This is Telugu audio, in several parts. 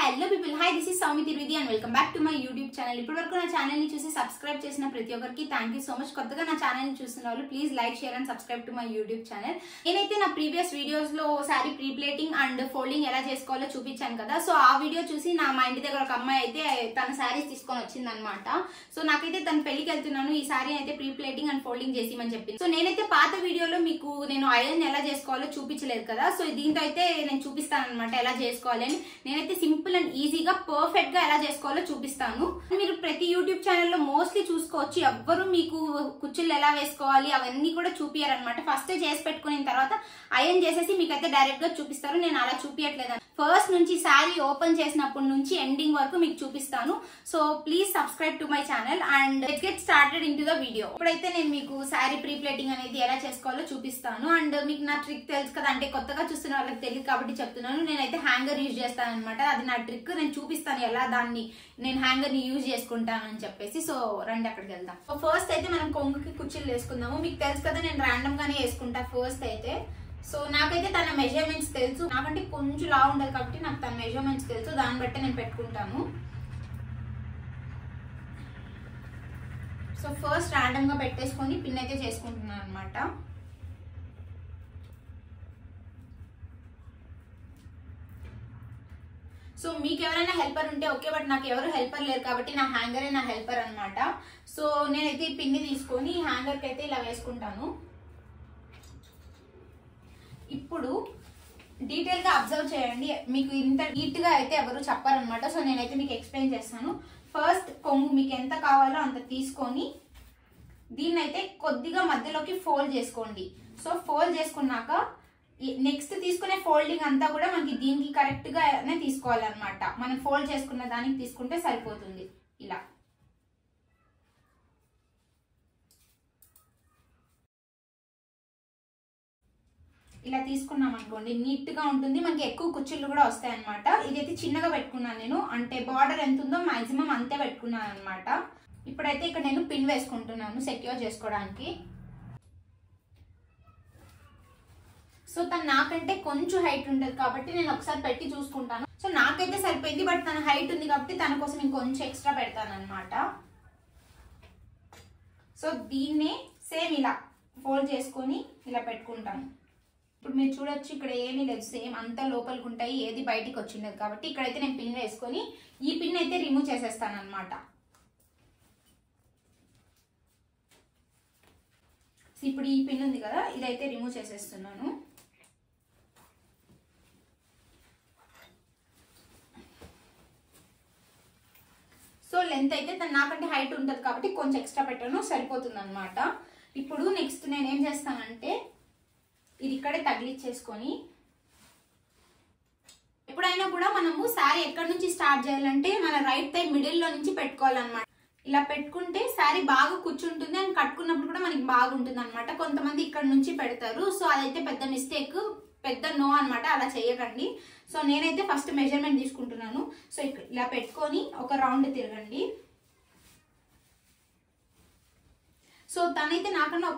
Hello people, hi this is Soumi Thiruvedi and welcome back to my YouTube channel. ఇప్పటివరకు నా ఛానల్ ని చూసి సబ్స్క్రైబ్ చేసిన ప్రతి ఒక్కరికి థ్యాంక్ యూ సో మచ్. కొత్తగా నా ఛానల్ ని చూస్తున్న వాళ్ళు please like, share and subscribe to my YouTube channel. నేనైతే నా ప్రీవియస్ వీడియోస్ లో sari pre plating and folding ఎలా చేసుకోవాలో చూపించాను కదా. సో ఆ వీడియో చూసి మా ఇంటి దగ్గర ఒక అమ్మాయి అయితే తన శారీస్ తీసుకొని వచ్చింది అనమాట. సో నాకైతే తన పెళ్లికి వెళ్తున్నాను, ఈ శారీ అయితే ప్రీ ప్లేటింగ్ అండ్ ఫోల్డింగ్ చేసిమని చెప్పింది. సో నేనైతే పాత వీడియోలో మీకు నేను ఐరన్ ఎలా చేసుకోవాలో చూపించలేదు కదా. సో దీంతో అయితే నేను చూపిస్తాను అనమాట ఎలా చేసుకోవాలి అని. నేనైతే సింపుల్ అండ్ ఈజీగా పర్ఫెక్ట్ గా ఎలా చేసుకోవాలో చూపిస్తాను. మీరు ప్రతి యూట్యూబ్ ఛానల్లో మోస్ట్లీ చూసుకోవచ్చు, ఎవ్వరు మీకు కుచ్చుళ్ళు ఎలా వేసుకోవాలి అవన్నీ కూడా చూపియారనమాట. ఫస్ట్ చేసి పెట్టుకున్న తర్వాత ఐరన్ చేసేసి మీకైతే డైరెక్ట్ గా చూపిస్తారు. నేను అలా చూపించట్లేదు, ఫస్ట్ నుంచి శారీ ఓపెన్ చేసినప్పటి నుంచి ఎండింగ్ వరకు మీకు చూపిస్తాను. So please subscribe to my channel and let's get started in to the video. ఇప్పుడైతే నేను మీకు శారీ ప్రీ ప్లేటింగ్ అనేది ఎలా చేసుకోవాలో చూపిస్తాను. అండ్ మీకు నా ట్రిక్ తెలుసు కదా, అంటే కొత్తగా చూస్తున్న వాళ్ళకి తెలియదు కాబట్టి చెప్తున్నాను. నేనైతే హ్యాంగర్ యూజ్ చేస్తాను అనమాట, అది నా ట్రిక్. నేను చూపిస్తాను ఎలా దాన్ని నేను హ్యాంగర్ ని యూజ్ చేసుకుంటాను అని చెప్పేసి. సో రండి అక్కడికి వెళ్దాం. ఫస్ట్ అయితే మనం కొంగుకి కుచ్చులు వేసుకుందాము. మీకు తెలుసు కదా, నేను ర్యాండమ్ గానే వేసుకుంటా ఫస్ట్ అయితే. సో నాకైతే తన మెజర్మెంట్స్ తెలుసు, నాకంటే కొంచెం లా ఉండాలి కాబట్టి నాకు తన మెజర్మెంట్స్ తెలుసు, దాన్ని బట్టి నేను పెట్టుకుంటాను. సో ఫస్ట్ ర్యాండమ్ గా పెట్టేసుకొని పిన్ అయితే చేసుకుంటున్నాను అనమాట. సో మీకు ఎవరైనా హెల్పర్ ఉంటే ఓకే, బట్ నాకు ఎవరు హెల్పర్ లేరు కాబట్టి నా హ్యాంగరే నా హెల్పర్ అనమాట. సో నేనైతే ఈ పిన్ని తీసుకొని హ్యాంగర్కి అయితే ఇలా వేసుకుంటాను. ఇప్పుడు డీటెయిల్ గా అబ్జర్వ్ చేయండి, మీకు ఇంత నీట్ గా అయితే ఎవరు చెప్పారనమాట. సో నేనైతే మీకు ఎక్స్ప్లెయిన్ చేస్తాను. ఫస్ట్ కొంగు మీకు ఎంత కావాలో అంత తీసుకొని దీన్ని అయితే కొద్దిగా మధ్యలోకి ఫోల్డ్ చేసుకోండి. సో ఫోల్డ్ చేసుకున్నాక నెక్స్ట్ తీసుకునే ఫోల్డింగ్ అంతా కూడా మనకి దీనికి కరెక్ట్ గానే తీసుకోవాలన్నమాట. మనం ఫోల్డ్ చేసుకున్న దానికి తీసుకుంటే సరిపోతుంది. ఇలా తీసుకున్నాం అనుకోండి, నీట్ గా ఉంటుంది, మనకి ఎక్కువ కుచ్చుళ్ళు కూడా వస్తాయి అనమాట. ఇదైతే చిన్నగా పెట్టుకున్నాను నేను, అంటే బార్డర్ ఎంత ఉందో మాక్సిమం అంతే పెట్టుకున్నాను అనమాట. ఇప్పుడైతే ఇక్కడ నేను పిన్ వేసుకుంటున్నాను సెక్యూర్ చేసుకోవడానికి. సో తను నాకంటే కొంచెం హైట్ ఉంటుంది కాబట్టి నేను ఒకసారి పెట్టి చూసుకుంటాను. సో నాకైతే సరిపోయింది, బట్ తన హైట్ ఉంది కాబట్టి తన కోసం ఇంకొంచెం ఎక్స్ట్రా పెడతాను అనమాట. సో దీన్నే సేమ్ ఇలా ఫోల్డ్ చేసుకొని ఇలా పెట్టుకుంటాను. ఇప్పుడు మీరు చూడొచ్చు, ఇక్కడ ఏమీ లేదు, సేమ్ అంతా లోపలికి ఉంటాయి, ఏది బయటికి వచ్చిండదు కాబట్టి ఇక్కడైతే నేను పిన్ వేసుకొని ఈ పిన్ అయితే రిమూవ్ చేసేస్తాను అనమాట. ఇప్పుడు ఈ పిన్ ఉంది కదా, ఇదైతే రిమూవ్ చేసేస్తున్నాను. సో లెంత్ అయితే నాకంటే హైట్ ఉంటుంది కాబట్టి కొంచెం ఎక్స్ట్రా పెట్టాను, సరిపోతుంది అనమాట. ఇప్పుడు నెక్స్ట్ నేను ఏం చేస్తానంటే ఇది ఇక్కడే తగిలిచ్చేసుకొని, ఎప్పుడైనా కూడా మనము శారీ ఎక్కడి నుంచి స్టార్ట్ చేయాలంటే మన రైట్ థై మిడిల్లో నుంచి పెట్టుకోవాలన్నమాట. ఇలా పెట్టుకుంటే శారీ బాగా కూర్చుంటుంది అండ్ కట్టుకున్నప్పుడు కూడా మనకి బాగుంటుంది అనమాట. కొంతమంది ఇక్కడ నుంచి పెడతారు, సో అదైతే పెద్ద మిస్టేక్, పెద్ద నో అనమాట, అలా చేయకండి. సో నేనైతే ఫస్ట్ మెజర్మెంట్ తీసుకుంటున్నాను. సో ఇలా పెట్టుకొని ఒక రౌండ్ తిరగండి. సో తనైతే నాకన్నా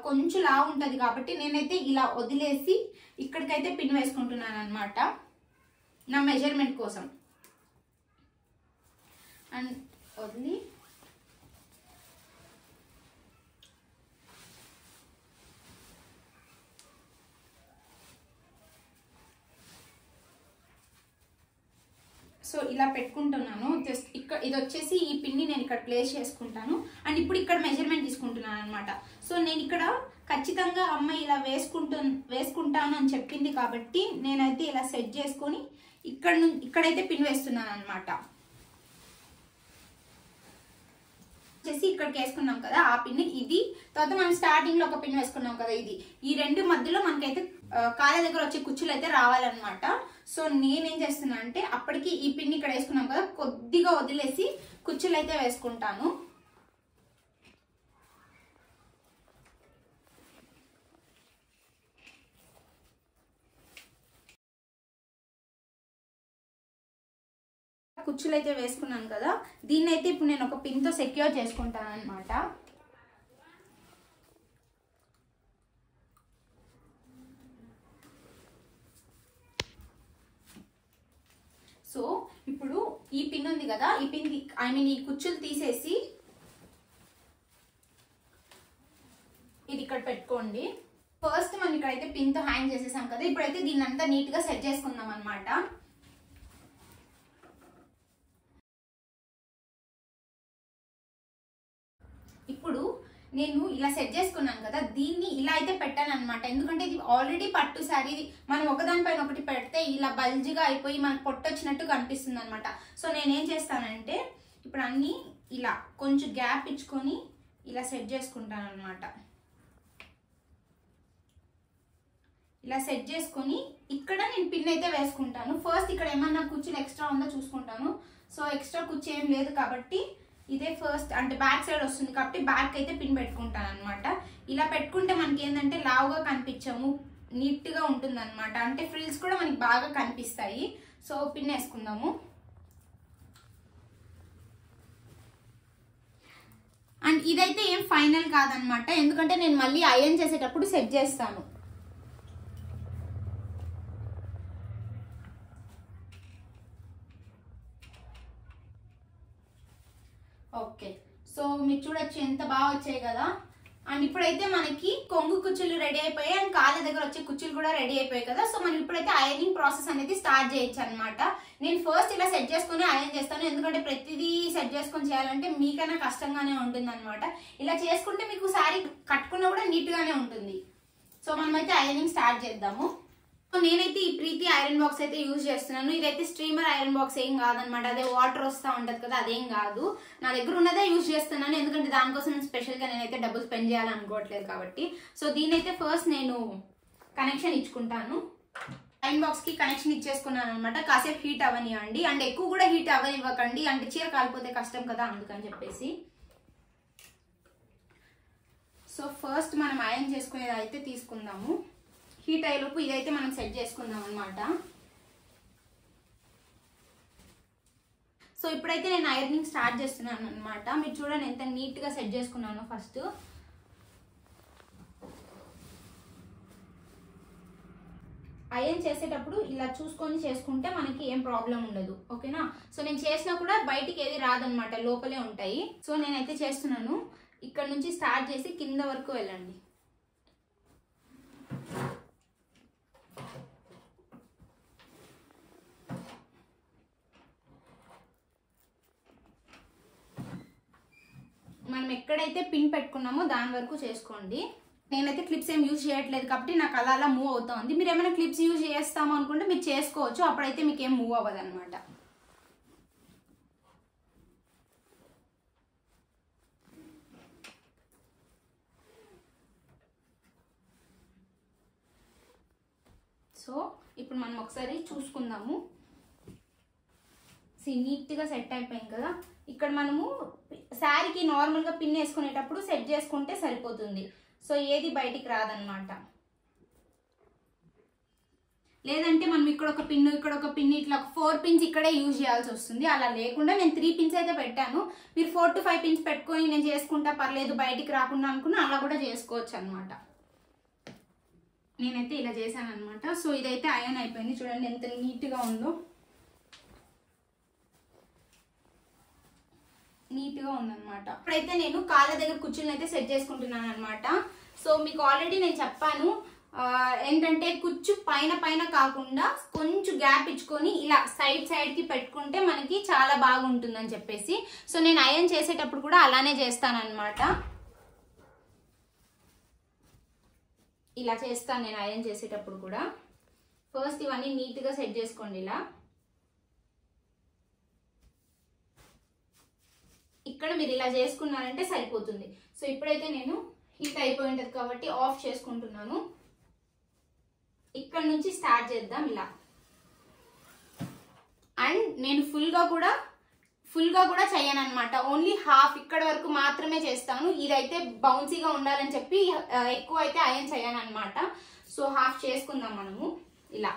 కొంచెం లా ఉంటుంది కాబట్టి నేనైతే ఇలా వదిలేసి ఇక్కడికైతే పిన్ వేసుకుంటున్నాను అనమాట నా మెజర్మెంట్ కోసం. అండ్ వదిలి సో ఇలా పెట్టుకుంటున్నాను. జస్ట్ ఇక్కడ ఇది వచ్చేసి ఈ పిన్ని నేను ఇక్కడ ప్లేస్ చేసుకుంటాను. అండ్ ఇప్పుడు ఇక్కడ మెజర్మెంట్ తీసుకుంటున్నాను అనమాట. సో నేను ఇక్కడ ఖచ్చితంగా అమ్మాయి ఇలా వేసుకుంటాను అని చెప్పింది కాబట్టి నేనైతే ఇలా సెట్ చేసుకొని ఇక్కడైతే పిన్ వేస్తున్నాను అనమాట. వచ్చేసి ఇక్కడికి వేసుకున్నాం కదా ఆ పిన్, ఇది తర్వాత మనం స్టార్టింగ్ లో ఒక పిన్ వేసుకున్నాం కదా, ఇది ఈ రెండు మధ్యలో మనకైతే కాళ్ళ దగ్గర వచ్చే కుచ్చులు అయితే రావాలన్నమాట. సో నేనేం చేస్తున్నా అంటే అప్పటికి ఈ పిన్ ఇక్కడ వేసుకున్నాం కదా, కొద్దిగా వదిలేసి కుచ్చులు అయితే వేసుకుంటాను. కుచ్చులు అయితే వేసుకున్నాను కదా, దీన్ని అయితే ఇప్పుడు నేను ఒక పిన్ తో సెక్యూర్ చేసుకుంటాను అనమాట. సో ఈ పిన్ ఉంది కదా, ఈ పిన్ ఈ కుచ్చులు తీసేసి ఇది ఇక్కడ పెట్టుకోండి. ఫస్ట్ మనం ఇక్కడైతే పిన్ తో హ్యాంగ్ చేసేసాం కదా, ఇప్పుడైతే దీన్ని అంతా నీట్ గా సెట్ చేసుకుందాం అన్నమాట. ఇప్పుడు నేను ఇలా సెట్ చేసుకున్నాను కదా, దీన్ని ఇలా అయితే పెట్టాను అనమాట. ఎందుకంటే ఇది ఆల్రెడీ పట్టు శారీ, మనం ఒకదానిపైన ఒకటి పెడితే ఇలా బల్జిగా అయిపోయి మనకు పొట్టొచ్చినట్టు కనిపిస్తుంది అనమాట. సో నేనేం చేస్తానంటే ఇప్పుడు అన్ని ఇలా కొంచెం గ్యాప్ ఇచ్చుకొని ఇలా సెట్ చేసుకుంటాను అనమాట. ఇలా సెట్ చేసుకొని ఇక్కడ నేను పిన్ అయితే వేసుకుంటాను. ఫస్ట్ ఇక్కడ ఏమన్నా కుచ్చులు ఎక్స్ట్రా ఉందో చూసుకుంటాను. సో ఎక్స్ట్రా కుచ్చు ఏం లేదు కాబట్టి ఇదే ఫస్ట్, అంటే బ్యాక్ సైడ్ వస్తుంది కాబట్టి బ్యాక్ అయితే పిన్ పెట్టుకుంటాను అనమాట. ఇలా పెట్టుకుంటే మనకి ఏంటంటే లావుగా కనిపించము, నీట్ గా ఉంటుంది అనమాట. అంటే ఫ్రిల్స్ కూడా మనకి బాగా కనిపిస్తాయి. సో పిన్ వేసుకుందాము. అండ్ ఇదైతే ఏం ఫైనల్ కాదనమాట, ఎందుకంటే నేను మళ్ళీ ఐరన్ చేసేటప్పుడు సెట్ చేస్తాను. ఓకే, సో మీరు చూడొచ్చు ఎంత బాగా వచ్చాయి కదా. అండ్ ఇప్పుడైతే మనకి కొంగు కుచ్చులు రెడీ అయిపోయాయి అండ్ కాళ్ళ దగ్గర వచ్చే కుచ్చులు కూడా రెడీ అయిపోయాయి కదా. సో మనం ఇప్పుడైతే ఐరనింగ్ ప్రాసెస్ అనేది స్టార్ట్ చేయొచ్చు అనమాట. నేను ఫస్ట్ ఇలా సెట్ చేసుకుని ఐరన్ చేస్తాను, ఎందుకంటే ప్రతిదీ సెట్ చేసుకొని చేయాలంటే మీకైనా కష్టంగానే ఉంటుంది అనమాట. ఇలా చేసుకుంటే మీకు శారీ కట్టుకున్నా కూడా నీట్ గానే ఉంటుంది. సో మనమైతే ఐరనింగ్ స్టార్ట్ చేద్దాము. సో నేనైతే ఈ ప్రీతి ఐరన్ బాక్స్ అయితే యూజ్ చేస్తున్నాను. ఇదైతే స్ట్రీమర్ ఐరన్ బాక్స్ ఏం కాదనమాట, అదే వాటర్ వస్తూ ఉంటది కదా, అదేం కాదు. నా దగ్గర ఉన్నదే యూజ్ చేస్తున్నాను, ఎందుకంటే దానికోసం స్పెషల్ గా నేనైతే డబ్బులు స్పెండ్ చేయాలనుకోవట్లేదు కాబట్టి. సో దీనైతే ఫస్ట్ నేను కనెక్షన్ ఇచ్చుకుంటాను. ఐరన్ బాక్స్ కి కనెక్షన్ ఇచ్చేసుకున్నాను అనమాట. కాసేపు హీట్ అవనివ్వండి, అండ్ ఎక్కువ కూడా హీట్ అవనివ్వకండి, అంటే చీర కాలిపోతే కష్టం కదా, అందుకని చెప్పేసి. సో ఫస్ట్ మనం ఐరన్ చేసుకునేది అయితే తీసుకుందాము. హీట్ అయ్యేలోపు ఇదైతే మనం సెట్ చేసుకుందాం అనమాట. సో ఇప్పుడైతే నేను ఐరనింగ్ స్టార్ట్ చేస్తున్నాను అనమాట. మీరు చూడండి ఎంత నీట్ గా సెట్ చేసుకున్నాను. ఫస్ట్ ఐరన్ చేసేటప్పుడు ఇలా చూసుకొని చేసుకుంటే మనకి ఏం ప్రాబ్లం ఉండదు, ఓకేనా. సో నేను చేసినా కూడా బయటికి ఏది రాదనమాట, లోపలే ఉంటాయి. సో నేనైతే చేస్తున్నాను. ఇక్కడ నుంచి స్టార్ట్ చేసి కింద వరకు వెళ్ళండి. మనం ఎక్కడైతే పిన్ పెట్టుకున్నామో దాని వరకు చేసుకోండి. నేనైతే క్లిప్స్ ఏం యూజ్ చేయట్లేదు కాబట్టి నాకు అలా అలా మూవ్ అవుతుంది. మీరు ఏమైనా క్లిప్స్ యూజ్ చేస్తాము అనుకుంటే మీరు చేసుకోవచ్చు, అప్పుడైతే మీకు ఏం మూవ్ అవ్వదు అనమాట. సో ఇప్పుడు మనం ఒకసారి చూసుకుందాము. నీట్గా సెట్ అయిపోయింది కదా. ఇక్కడ మనము శారీకి నార్మల్గా పిన్ వేసుకునేటప్పుడు సెట్ చేసుకుంటే సరిపోతుంది. సో ఏది బయటికి రాదనమాట. లేదంటే మనం ఇక్కడ ఒక పిన్, ఇక్కడ ఒక పిన్, ఇట్లా 4 పిన్స్ ఇక్కడే యూజ్ చేయాల్సి వస్తుంది. అలా లేకుండా నేను 3 పిన్స్ అయితే పెట్టాను. మీరు 4 to 5 పిన్స్ పెట్టుకొని నేను చేసుకుంటా పర్లేదు బయటికి రాకుండా అనుకున్నా అలా కూడా చేసుకోవచ్చు అనమాట. నేనైతే ఇలా చేశాను అనమాట. సో ఇదైతే ఐరన్ అయిపోయింది, చూడండి ఎంత నీట్గా ఉందో. నీట్గా ఉందన్నమాట. ఇప్పుడైతే నేను కాళ్ళ దగ్గర కుచ్చులను అయితే సెట్ చేసుకుంటున్నాను అనమాట. సో మీకు ఆల్రెడీ నేను చెప్పాను ఏంటంటే కుచ్చు పైన కాకుండా కొంచెం గ్యాప్ ఇచ్చుకొని ఇలా సైడ్ కి పెట్టుకుంటే మనకి చాలా బాగుంటుందని చెప్పేసి. సో నేను ఐరన్ చేసేటప్పుడు కూడా అలానే చేస్తాను అనమాట. ఇలా చేస్తాను నేను ఐరన్ చేసేటప్పుడు కూడా. ఫస్ట్ ఇవన్నీ నీట్గా సెట్ చేసుకోండి. ఇలా ఇక్కడ మీరు ఇలా చేసుకున్నారంటే సరిపోతుంది. సో ఇప్పుడైతే నేను హీట్ అయిపోయి ఉంటుంది కాబట్టి ఆఫ్ చేసుకుంటున్నాను. ఇక్కడ నుంచి స్టార్ట్ చేద్దాం ఇలా. అండ్ నేను ఫుల్గా కూడా చేయను అనమాట, ఓన్లీ హాఫ్ ఇక్కడ వరకు మాత్రమే చేస్తాను. ఇదైతే బౌన్సీగా ఉండాలని చెప్పి ఎక్కువ అయితే ఐరన్ చేయను అనమాట. సో హాఫ్ చేసుకుందాం మనము ఇలా.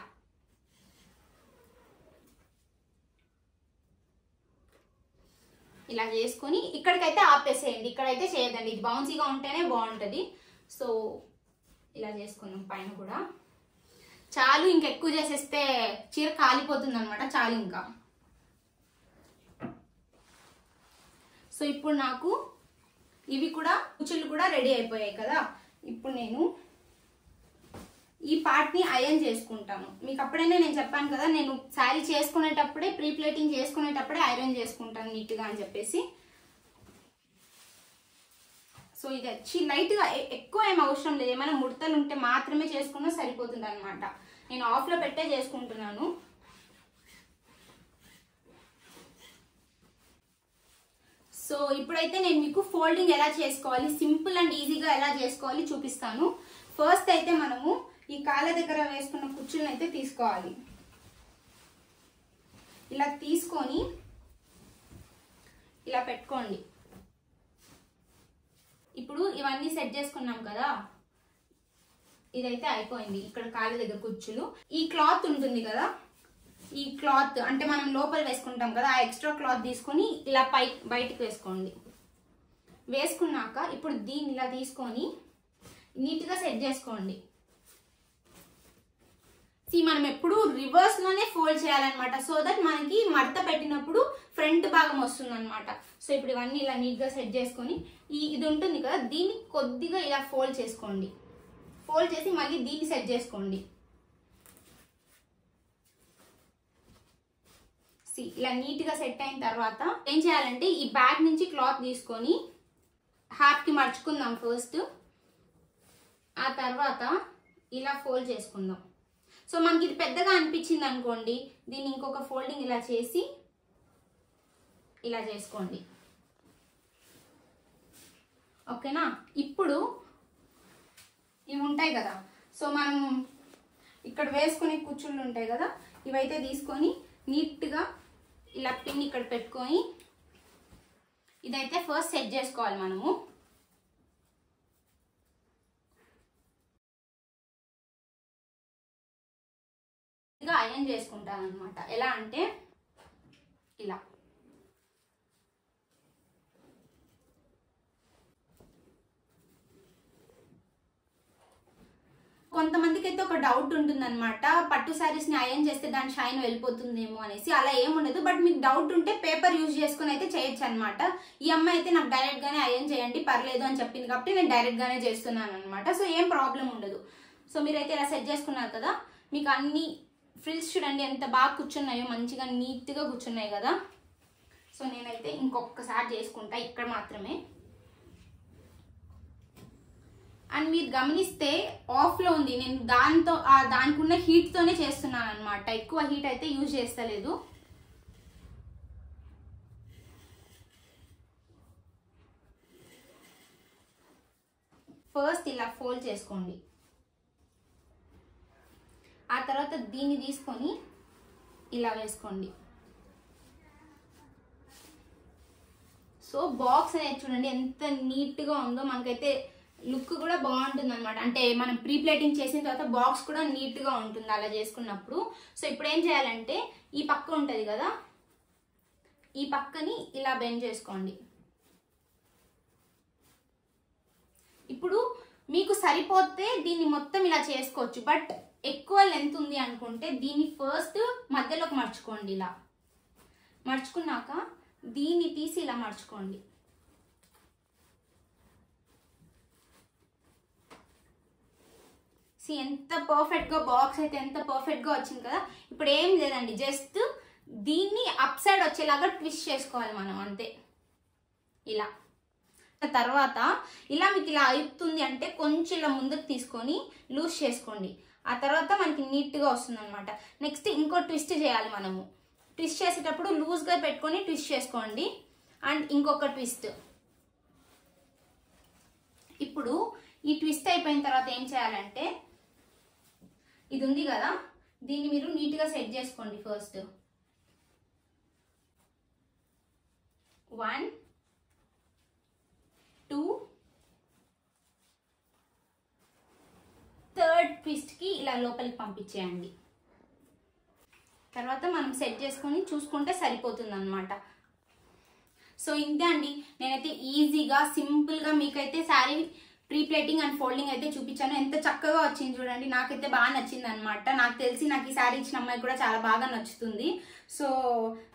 ఇలా చేసుకొని ఇక్కడికైతే ఆపేసేయండి, ఇక్కడైతే చేయదండి, ఇది బౌన్సీగా ఉంటేనే బాగుంటుంది. సో ఇలా చేసుకుందాం. పైన కూడా చాలు, ఇంకెక్కువ చేసేస్తే చీర కాలిపోతుంది అనమాట. చాలు ఇంకా. సో ఇప్పుడు నాకు ఇవి కూడా కుచ్చులు కూడా రెడీ అయిపోయాయి కదా. ఇప్పుడు నేను ఈ పార్ట్ని ఐరన్ చేసుకుంటాను. మీకు అప్పుడైనా నేను చెప్పాను కదా, నేను శారీ చేసుకునేటప్పుడే ప్రీ ప్లేటింగ్ చేసుకునేటప్పుడే ఐరన్ చేసుకుంటాను నీట్గా అని చెప్పేసి. సో ఇది వచ్చి లైట్గా, ఎక్కువ ఏం అవసరం లేదు, ఏమైనా ముడతలు ఉంటే మాత్రమే చేసుకున్నా సరిపోతుంది అనమాట. నేను ఆఫ్లో పెట్టే చేసుకుంటున్నాను. సో ఇప్పుడైతే నేను మీకు ఫోల్డింగ్ ఎలా చేసుకోవాలి, సింపుల్ అండ్ ఈజీగా ఎలా చేసుకోవాలి చూపిస్తాను. ఫస్ట్ అయితే మనము ఈ కాళ్ళ దగ్గర వేసుకున్న కుచ్చులను అయితే తీసుకోవాలి. ఇలా తీసుకొని ఇలా పెట్టుకోండి. ఇప్పుడు ఇవన్నీ సెట్ చేసుకున్నాం కదా, ఇదైతే అయిపోయింది. ఇక్కడ కాళ్ళ దగ్గర కుచ్చులు, ఈ క్లాత్ ఉంటుంది కదా, ఈ క్లాత్ అంటే మనం లోపల వేసుకుంటాం కదా, ఆ ఎక్స్ట్రా క్లాత్ తీసుకొని ఇలా బయటికి వేసుకోండి. వేసుకున్నాక ఇప్పుడు దీన్ని ఇలా తీసుకొని నీట్గా సెట్ చేసుకోండి. మనం ఎప్పుడు రివర్స్ లోనే ఫోల్డ్ చేయాలన్నమాట, సో దట్ మనకి మడత పెట్టినప్పుడు ఫ్రంట్ భాగం వస్తుంది అనమాట. సో ఇప్పుడు ఇవన్నీ ఇలా నీట్ గా సెట్ చేసుకొని ఇది ఉంటుంది కదా, దీన్ని కొద్దిగా ఇలా ఫోల్డ్ చేసుకోండి. ఫోల్డ్ చేసి మళ్ళీ దీన్ని సెట్ చేసుకోండి. ఇలా నీట్ గా సెట్ అయిన తర్వాత ఏం చేయాలంటే ఈ బ్యాక్ నుంచి క్లాత్ తీసుకొని హాఫ్ కి మర్చుకుందాం ఫస్ట్. ఆ తర్వాత ఇలా ఫోల్డ్ చేసుకుందాం. సో మనకి ఇది పెద్దగా అనిపించింది అనుకోండి, దీన్ని ఇంకొక ఫోల్డింగ్ ఇలా చేసి ఇలా చేసుకోండి. ఓకేనా. ఇప్పుడు ఇవి ఉంటాయి కదా, సో మనం ఇక్కడ వేసుకునే కుచ్చుళ్ళు ఉంటాయి కదా, ఇవైతే తీసుకొని నీట్గా ఇలా పిన్ ఇక్కడ పెట్టుకొని ఇదైతే ఫస్ట్ సెట్ చేసుకోవాలి మనము. ఐరన్ చేసుకుంటాను అనమాట. ఎలా అంటే ఇలా కొంతమందికి అయితే ఒక డౌట్ ఉంటుంది అనమాట, పట్టు శారీస్ ని ఐరన్ చేస్తే దాని షైన్ వెళ్ళిపోతుందేమో అనేసి. అలా ఏముండదు, బట్ మీకు డౌట్ ఉంటే పేపర్ యూజ్ చేసుకుని అయితే చేయొచ్చు అనమాట. ఈ అమ్మాయి అయితే నాకు డైరెక్ట్ గానే ఐరన్ చేయండి పర్లేదు అని చెప్పింది కాబట్టి నేను డైరెక్ట్ గానే చేస్తున్నాను అనమాట. సో ఏం ప్రాబ్లం ఉండదు. సో మీరైతే ఇలా సెట్ చేసుకున్నారు కదా, మీకు అన్ని ఫ్రిల్స్ చూడండి ఎంత బాగా కూర్చున్నాయో, మంచిగా నీట్గా కూర్చున్నాయి కదా. సో నేనైతే ఇంకొకసారి చేసుకుంటా ఇక్కడ మాత్రమే. అండ్ మీరు గమనిస్తే ఆఫ్లో ఉంది, నేను దానికి ఉన్న హీట్తోనే చేస్తున్నాను అనమాట, ఎక్కువ హీట్ అయితే యూజ్ చేస్తలేదు. ఫస్ట్ ఇలా ఫోల్డ్ చేసుకోండి. ఆ తర్వాత దీన్ని తీసుకొని ఇలా వేసుకోండి. సో బాక్స్ అనేది చూడండి ఎంత నీట్గా ఉందో, మనకైతే లుక్ కూడా బాగుంటుంది అనమాట. అంటే మనం ప్రీ ప్లేటింగ్ చేసిన తర్వాత బాక్స్ కూడా నీట్గా ఉంటుంది అలా చేసుకున్నప్పుడు. సో ఇప్పుడు ఏం చేయాలంటే ఈ పక్క ఉంటుంది కదా, ఈ పక్కని ఇలా బెండ్ చేసుకోండి. ఇప్పుడు మీకు సరిపోతే దీన్ని మొత్తం ఇలా చేసుకోవచ్చు, బట్ ఎక్కువ లెంత్ ఉంది అనుకుంటే దీన్ని ఫస్ట్ మధ్యలోకి మర్చుకోండి. ఇలా మర్చుకున్నాక దీన్ని తీసి ఇలా మర్చుకోండి. ఎంత పర్ఫెక్ట్ గా బాక్స్ అయితే ఎంత పర్ఫెక్ట్ గా వచ్చింది కదా. ఇప్పుడు ఏం లేదండి, జస్ట్ దీన్ని అప్ సైడ్ వచ్చేలాగా ట్విస్ట్ చేసుకోవాలి మనం, అంతే. ఇలా తర్వాత ఇలా మీకు ఇలా అవుతుంది అంటే కొంచెం ఇలా ముందుకు తీసుకొని లూజ్ చేసుకోండి. ఆ తర్వాత మనకి నీట్గా వస్తుంది అనమాట. నెక్స్ట్ ఇంకో ట్విస్ట్ చేయాలి మనము. ట్విస్ట్ చేసేటప్పుడు లూజ్గా పెట్టుకొని ట్విస్ట్ చేసుకోండి. అండ్ ఇంకొక ట్విస్ట్. ఇప్పుడు ఈ ట్విస్ట్ అయిపోయిన తర్వాత ఏం చేయాలంటే ఇది ఉంది కదా, దీన్ని మీరు నీట్గా సెట్ చేసుకోండి. ఫస్ట్ 1 2 థర్డ్ ట్విస్ట్ కి ఇలా లోపలికి పంపించేయండి. తర్వాత మనం సెట్ చేసుకొని చూసుకుంటే సరిపోతుంది అనమాట. సో ఇంతే అండి, నేనైతే ఈజీగా సింపుల్గా మీకైతే sari pre plating and folding అయితే చూపించాను. ఎంత చక్కగా వచ్చింది చూడండి, నాకైతే బాగా నచ్చింది అనమాట. నాకు తెలిసి నాకు ఈ శారీ ఇచ్చిన అమ్మాయి కూడా చాలా బాగా నచ్చుతుంది. సో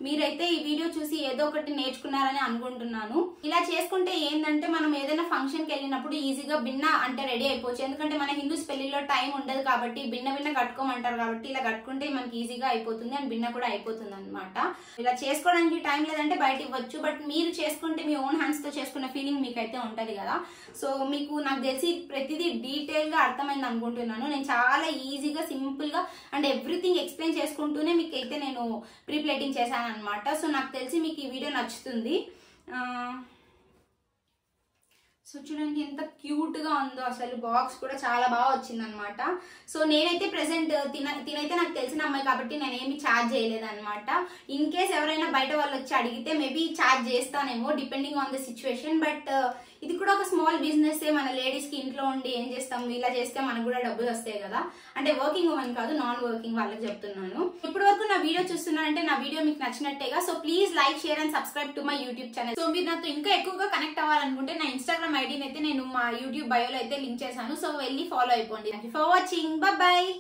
మీరైతే ఈ వీడియో చూసి ఏదో ఒకటి నేర్చుకున్నారని అనుకుంటున్నాను. ఇలా చేసుకుంటే ఏంటంటే మనం ఏదైనా ఫంక్షన్కి వెళ్ళినప్పుడు ఈజీగా బిన్న అంటే రెడీ అయిపోవచ్చు. ఎందుకంటే మన హిందూస్ పెళ్లిలో టైం ఉండదు కాబట్టి బిన్న కట్టుకోమంటారు కాబట్టి ఇలా కట్టుకుంటే మనకి ఈజీగా అయిపోతుంది అండ్ బిన్న కూడా అయిపోతుంది అనమాట. ఇలా చేసుకోవడానికి టైం లేదంటే బయట ఇవ్వచ్చు, బట్ మీరు చేసుకుంటే మీ ఓన్ హ్యాండ్స్ తో చేసుకున్న ఫీలింగ్ మీకైతే ఉంటది కదా. సో మీకు నాకు తెలిసి ప్రతిదీ డీటెయిల్ గా అర్థమైంది అనుకుంటున్నాను. నేను చాలా ఈజీగా సింపుల్ గా అండ్ ఎవ్రీథింగ్ ఎక్స్ప్లెయిన్ చేసుకుంటూనే మీకు అయితే నేను ప్రీ ప్లేటింగ్ చేశాను అనమాట. సో నాకు తెలిసి మీకు ఈ వీడియో నచ్చుతుంది. సో చూడండి ఎంత క్యూట్ గా ఉందో, అసలు బాక్స్ కూడా చాలా బాగా వచ్చింది అనమాట. సో నేనైతే ప్రెసెంట్ తినైతే నాకు తెలిసిన అమ్మాయి కాబట్టి నేనేమి ఛార్జ్ చేయలేదు అనమాట. ఇన్ కేస్ ఎవరైనా బయట వాళ్ళు వచ్చి అడిగితే మేబీ ఛార్జ్ చేస్తానేమో depending on the situation. But ఇది కూడా ఒక స్మాల్ బిజినెస్. మన లేడీస్ కి ఇంట్లో ఉండి ఏం చేస్తాం, ఇలా చేస్తే మనకు కూడా డబ్బులు వస్తాయి కదా. అంటే వర్కింగ్ ఉమెన్ కాదు, నాన్ వర్కింగ్ వాళ్ళకి చెప్తున్నాను. ఇప్పటి వరకు నా వీడియో చూస్తున్నారంటే నా వీడియో మీకు నచ్చినట్టేగా. So please like, share and subscribe to my YouTube channel. So మీరు నాతో ఇంకా ఎక్కువగా కనెక్ట్ అవ్వాలనుకుంటే నా ఇన్స్టాగ్రామ్ ఐడిని అయితే నేను మా యూట్యూబ్ బయోలో అయితే లింక్ చేశాను. సో వెళ్ళి ఫాలో అయిపోండి. Thank you for watching. బాయ్.